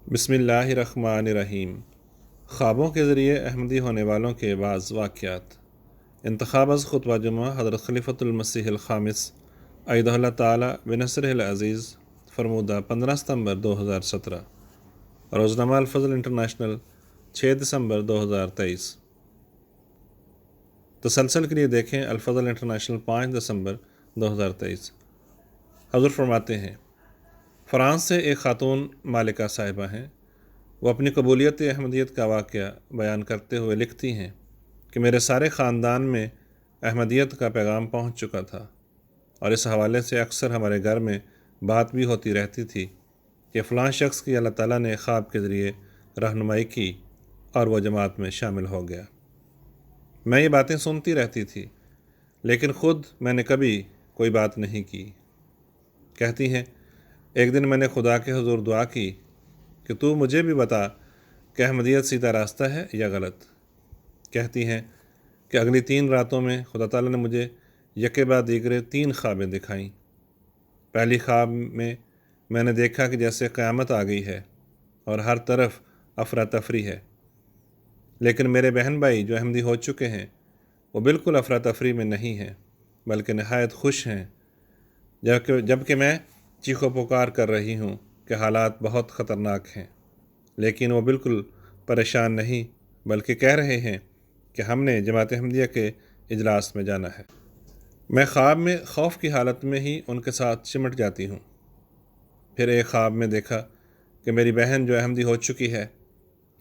بسم اللہ الرحمن الرحیم۔ خوابوں کے ذریعے احمدی ہونے والوں کے بعض واقعات۔ انتخاب از خطبہ جمعہ حضرت خلیفۃ المسیح الخامس ایدہ اللہ تعالیٰ بنصرہ العزیز، فرمودہ 15 ستمبر 2017۔ روزنامہ الفضل انٹرنیشنل 6 دسمبر 2023۔ تسلسل کے لیے دیکھیں الفضل انٹرنیشنل 5 دسمبر 2023۔ حضور فرماتے ہیں، فرانس سے ایک خاتون مالکہ صاحبہ ہیں۔ وہ اپنی قبولیت احمدیت کا واقعہ بیان کرتے ہوئے لکھتی ہیں کہ میرے سارے خاندان میں احمدیت کا پیغام پہنچ چکا تھا، اور اس حوالے سے اکثر ہمارے گھر میں بات بھی ہوتی رہتی تھی کہ فلاں شخص کی اللہ تعالیٰ نے خواب کے ذریعے رہنمائی کی اور وہ جماعت میں شامل ہو گیا۔ میں یہ باتیں سنتی رہتی تھی، لیکن خود میں نے کبھی کوئی بات نہیں کی۔ کہتی ہیں، ایک دن میں نے خدا کے حضور دعا کی کہ تو مجھے بھی بتا کہ احمدیت سیدھا راستہ ہے یا غلط۔ کہتی ہیں کہ اگلی 3 راتوں میں خدا تعالیٰ نے مجھے یکے بعد دیگرے 3 خوابیں دکھائیں۔ پہلی خواب میں نے دیکھا کہ جیسے قیامت آ گئی ہے اور ہر طرف افراتفری ہے، لیکن میرے بہن بھائی جو احمدی ہو چکے ہیں وہ بالکل افراتفری میں نہیں ہیں، بلکہ نہایت خوش ہیں، جبکہ میں چیخ و پکار کر رہی ہوں کہ حالات بہت خطرناک ہیں، لیکن وہ بالکل پریشان نہیں، بلکہ کہہ رہے ہیں کہ ہم نے جماعت احمدیہ کے اجلاس میں جانا ہے۔ میں خواب میں خوف کی حالت میں ہی ان کے ساتھ سمٹ جاتی ہوں۔ پھر ایک خواب میں دیکھا کہ میری بہن جو احمدی ہو چکی ہے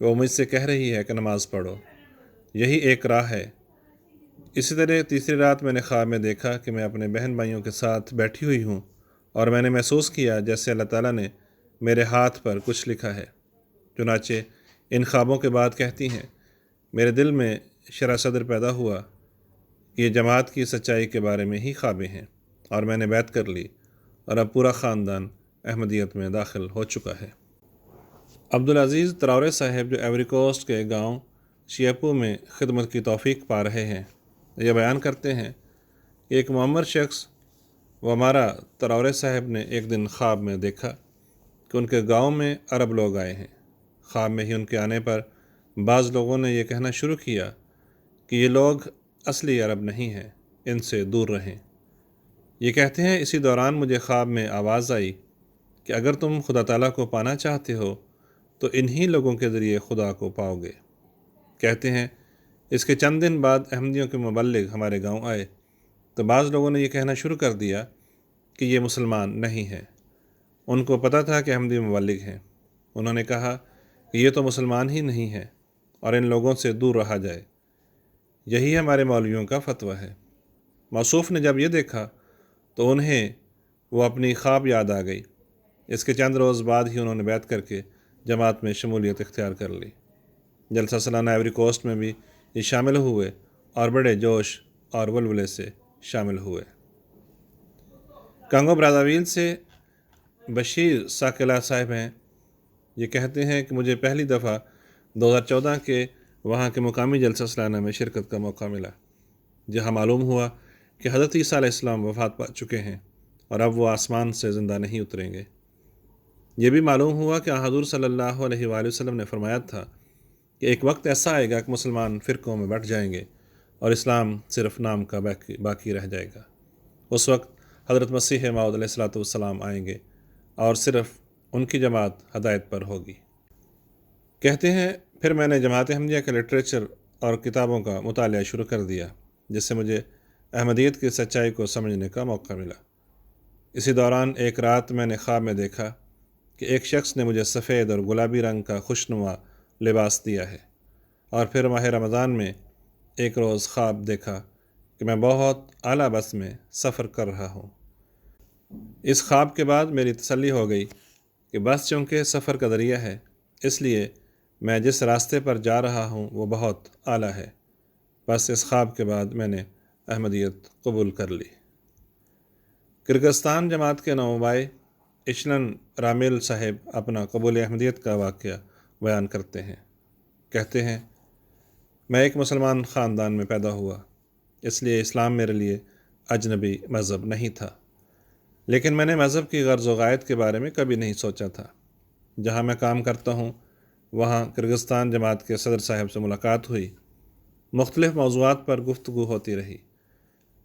وہ مجھ سے کہہ رہی ہے کہ نماز پڑھو، یہی ایک راہ ہے۔ اسی طرح تیسری رات میں نے خواب میں دیکھا کہ میں اپنے بہن بھائیوں کے ساتھ بیٹھی ہوئی ہوں، اور میں نے محسوس کیا جیسے اللہ تعالیٰ نے میرے ہاتھ پر کچھ لکھا ہے۔ چنانچہ ان خوابوں کے بعد کہتی ہیں، میرے دل میں شرح صدر پیدا ہوا کہ یہ جماعت کی سچائی کے بارے میں ہی خوابیں ہیں، اور میں نے بیعت کر لی، اور اب پورا خاندان احمدیت میں داخل ہو چکا ہے۔ عبدالعزیز تراورے صاحب جو ایوری کوسٹ کے گاؤں شیپو میں خدمت کی توفیق پا رہے ہیں، یہ بیان کرتے ہیں کہ ایک معمر شخص وہ ہمارا تراورے صاحب نے ایک دن خواب میں دیکھا کہ ان کے گاؤں میں عرب لوگ آئے ہیں۔ خواب میں ہی ان کے آنے پر بعض لوگوں نے یہ کہنا شروع کیا کہ یہ لوگ اصلی عرب نہیں ہیں، ان سے دور رہیں۔ یہ کہتے ہیں، اسی دوران مجھے خواب میں آواز آئی کہ اگر تم خدا تعالیٰ کو پانا چاہتے ہو تو انہی لوگوں کے ذریعے خدا کو پاؤ گے۔ کہتے ہیں، اس کے چند دن بعد احمدیوں کے مبلغ ہمارے گاؤں آئے تو بعض لوگوں نے یہ کہنا شروع کر دیا کہ یہ مسلمان نہیں ہیں۔ ان کو پتہ تھا کہ احمدی مبلغ ہیں۔ انہوں نے کہا کہ یہ تو مسلمان ہی نہیں ہے اور ان لوگوں سے دور رہا جائے، یہی ہمارے مولویوں کا فتویٰ ہے۔ موصوف نے جب یہ دیکھا تو انہیں وہ اپنی خواب یاد آ گئی۔ اس کے چند روز بعد ہی انہوں نے بیعت کر کے جماعت میں شمولیت اختیار کر لی۔ جلسہ سالانہ ایوری کوسٹ میں بھی یہ شامل ہوئے اور بڑے جوش اور ولولے سے شامل ہوئے۔ کانگو برازاویل سے بشیر ساکلہ صاحب ہیں۔ یہ کہتے ہیں کہ مجھے پہلی دفعہ 2014 کے وہاں کے مقامی جلسہ سالانہ میں شرکت کا موقع ملا، جہاں معلوم ہوا کہ حضرت عیسیٰ علیہ السلام وفات پا چکے ہیں اور اب وہ آسمان سے زندہ نہیں اتریں گے۔ یہ بھی معلوم ہوا کہ حضور صلی اللہ علیہ وآلہ وسلم نے فرمایا تھا کہ ایک وقت ایسا آئے گا کہ مسلمان فرقوں میں بٹ جائیں گے اور اسلام صرف نام کا باقی رہ جائے گا۔ اس وقت حضرت مسیح موعود علیہ السلام آئیں گے اور صرف ان کی جماعت ہدایت پر ہوگی۔ کہتے ہیں، پھر میں نے جماعت احمدیہ کے لٹریچر اور کتابوں کا مطالعہ شروع کر دیا، جس سے مجھے احمدیت کی سچائی کو سمجھنے کا موقع ملا۔ اسی دوران ایک رات میں نے خواب میں دیکھا کہ ایک شخص نے مجھے سفید اور گلابی رنگ کا خوشنما لباس دیا ہے، اور پھر ماہ رمضان میں ایک روز خواب دیکھا کہ میں بہت اعلیٰ بس میں سفر کر رہا ہوں۔ اس خواب کے بعد میری تسلی ہو گئی کہ بس چونکہ سفر کا ذریعہ ہے، اس لیے میں جس راستے پر جا رہا ہوں وہ بہت اعلیٰ ہے۔ بس اس خواب کے بعد میں نے احمدیت قبول کر لی۔ کرغزستان جماعت کے نومبائے اشلن رامیل صاحب اپنا قبول احمدیت کا واقعہ بیان کرتے ہیں۔ کہتے ہیں، میں ایک مسلمان خاندان میں پیدا ہوا، اس لیے اسلام میرے لیے اجنبی مذہب نہیں تھا، لیکن میں نے مذہب کی غرض و غایت کے بارے میں کبھی نہیں سوچا تھا۔ جہاں میں کام کرتا ہوں وہاں کرغزستان جماعت کے صدر صاحب سے ملاقات ہوئی۔ مختلف موضوعات پر گفتگو ہوتی رہی۔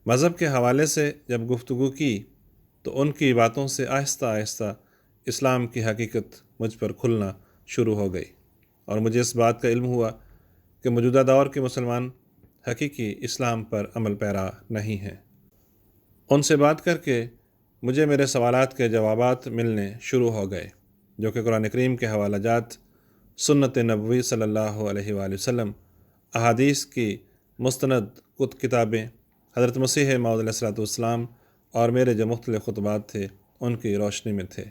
مذہب کے حوالے سے جب گفتگو کی تو ان کی باتوں سے آہستہ آہستہ اسلام کی حقیقت مجھ پر کھلنا شروع ہو گئی، اور مجھے اس بات کا علم ہوا کہ موجودہ دور کے مسلمان حقیقی اسلام پر عمل پیرا نہیں ہیں۔ ان سے بات کر کے مجھے میرے سوالات کے جوابات ملنے شروع ہو گئے، جو کہ قرآن کریم کے حوالہ جات، سنت نبوی صلی اللہ علیہ وآلہ وسلم، احادیث کی مستند کتابیں، حضرت مسیح موعود علیہ الصلوۃ والسلام اور میرے جو مختلف خطبات تھے ان کی روشنی میں تھے۔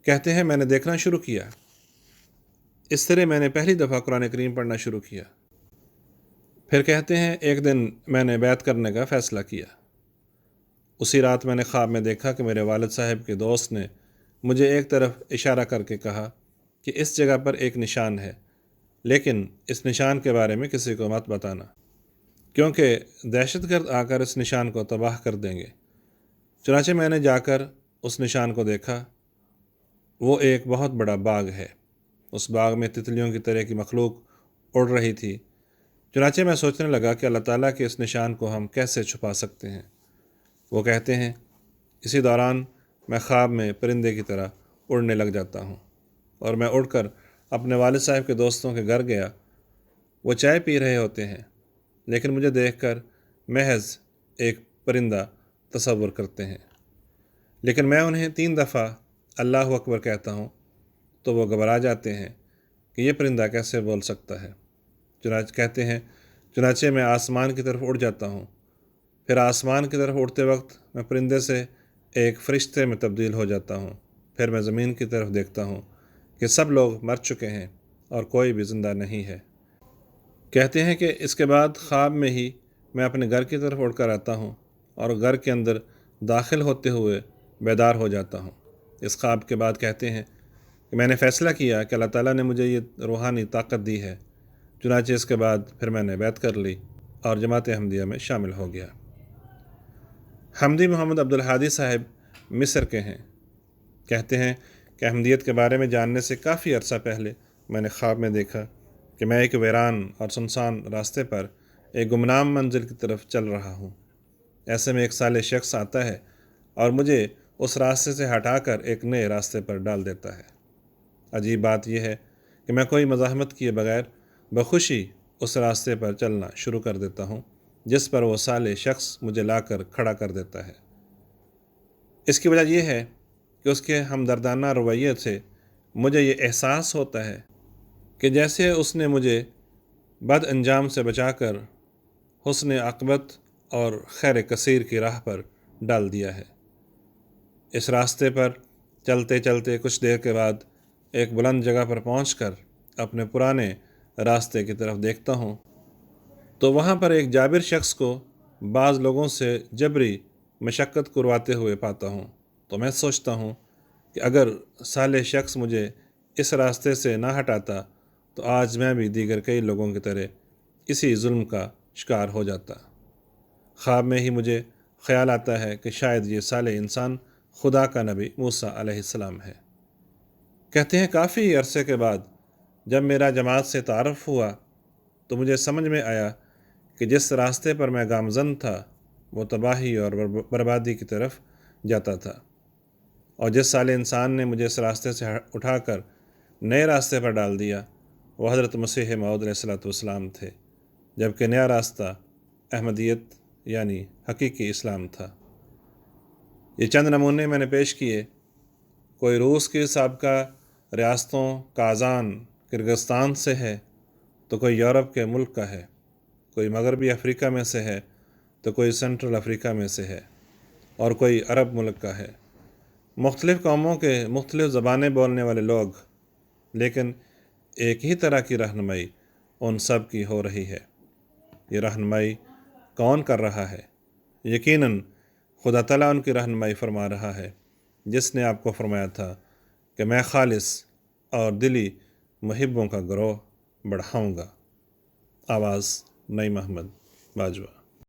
کہتے ہیں میں نے دیکھنا شروع کیا۔ اس طرح میں نے پہلی دفعہ قرآن کریم پڑھنا شروع کیا۔ پھر کہتے ہیں ایک دن میں نے بیعت کرنے کا فیصلہ کیا۔ اسی رات میں نے خواب میں دیکھا کہ میرے والد صاحب کے دوست نے مجھے ایک طرف اشارہ کر کے کہا کہ اس جگہ پر ایک نشان ہے، لیکن اس نشان کے بارے میں کسی کو مت بتانا، کیونکہ دہشت گرد آ کر اس نشان کو تباہ کر دیں گے۔ چنانچہ میں نے جا کر اس نشان کو دیکھا۔ وہ ایک بہت بڑا باغ ہے۔ اس باغ میں تتلیوں کی طرح کی مخلوق اڑ رہی تھی۔ چنانچہ میں سوچنے لگا کہ اللہ تعالیٰ کے اس نشان کو ہم کیسے چھپا سکتے ہیں۔ وہ کہتے ہیں اسی دوران میں خواب میں پرندے کی طرح اڑنے لگ جاتا ہوں، اور میں اڑ کر اپنے والد صاحب کے دوستوں کے گھر گیا۔ وہ چائے پی رہے ہوتے ہیں، لیکن مجھے دیکھ کر محض ایک پرندہ تصور کرتے ہیں، لیکن میں انہیں 3 دفعہ اللہ اکبر کہتا ہوں تو وہ گھبرا جاتے ہیں کہ یہ پرندہ کیسے بول سکتا ہے۔ چنانچہ کہتے ہیں چنانچہ میں آسمان کی طرف اڑ جاتا ہوں۔ پھر آسمان کی طرف اڑتے وقت میں پرندے سے ایک فرشتے میں تبدیل ہو جاتا ہوں۔ پھر میں زمین کی طرف دیکھتا ہوں کہ سب لوگ مر چکے ہیں اور کوئی بھی زندہ نہیں ہے۔ کہتے ہیں کہ اس کے بعد خواب میں ہی میں اپنے گھر کی طرف اڑ کر آتا ہوں اور گھر کے اندر داخل ہوتے ہوئے بیدار ہو جاتا ہوں۔ اس خواب کے بعد کہتے ہیں کہ میں نے فیصلہ کیا کہ اللہ تعالیٰ نے مجھے یہ روحانی طاقت دی ہے۔ چنانچہ اس کے بعد پھر میں نے بیعت کر لی اور جماعت احمدیہ میں شامل ہو گیا۔ حمدی محمد عبدالہادی صاحب مصر کے ہیں۔ کہتے ہیں کہ احمدیت کے بارے میں جاننے سے کافی عرصہ پہلے میں نے خواب میں دیکھا کہ میں ایک ویران اور سنسان راستے پر ایک گمنام منزل کی طرف چل رہا ہوں۔ ایسے میں ایک صالح شخص آتا ہے اور مجھے اس راستے سے ہٹا کر ایک نئے راستے پر ڈال دیتا ہے۔ عجیب بات یہ ہے کہ میں کوئی مزاحمت کیے بغیر بخوشی اس راستے پر چلنا شروع کر دیتا ہوں جس پر وہ صالح شخص مجھے لا کر کھڑا کر دیتا ہے۔ اس کی وجہ یہ ہے کہ اس کے ہمدردانہ رویے سے مجھے یہ احساس ہوتا ہے کہ جیسے اس نے مجھے بد انجام سے بچا کر حسن عاقبت اور خیر کثیر کی راہ پر ڈال دیا ہے۔ اس راستے پر چلتے چلتے کچھ دیر کے بعد ایک بلند جگہ پر پہنچ کر اپنے پرانے راستے کی طرف دیکھتا ہوں تو وہاں پر ایک جابر شخص کو بعض لوگوں سے جبری مشقت کرواتے ہوئے پاتا ہوں۔ تو میں سوچتا ہوں کہ اگر صالح شخص مجھے اس راستے سے نہ ہٹاتا تو آج میں بھی دیگر کئی لوگوں کی طرح اسی ظلم کا شکار ہو جاتا۔ خواب میں ہی مجھے خیال آتا ہے کہ شاید یہ صالح انسان خدا کا نبی موسیٰ علیہ السلام ہے۔ کہتے ہیں کافی عرصے کے بعد جب میرا جماعت سے تعارف ہوا تو مجھے سمجھ میں آیا کہ جس راستے پر میں گامزن تھا وہ تباہی اور بربادی کی طرف جاتا تھا، اور جس صالح انسان نے مجھے اس راستے سے اٹھا کر نئے راستے پر ڈال دیا وہ حضرت مسیح موعود علیہ الصلوۃ والسلام تھے، جبکہ نیا راستہ احمدیت یعنی حقیقی اسلام تھا۔ یہ چند نمونے میں نے پیش کیے۔ کوئی روس کی سابقہ ریاستوں کازان کرغزستان سے ہے تو کوئی یورپ کے ملک کا ہے، کوئی مغربی افریقہ میں سے ہے تو کوئی سینٹرل افریقہ میں سے ہے، اور کوئی عرب ملک کا ہے۔ مختلف قوموں کے مختلف زبانیں بولنے والے لوگ، لیکن ایک ہی طرح کی رہنمائی ان سب کی ہو رہی ہے۔ یہ رہنمائی کون کر رہا ہے؟ یقیناً خدا تعالیٰ ان کی رہنمائی فرما رہا ہے، جس نے آپ کو فرمایا تھا کہ میں خالص اور دلی محبوں کا گروہ بڑھاؤں گا۔ آواز نعیم احمد باجوہ۔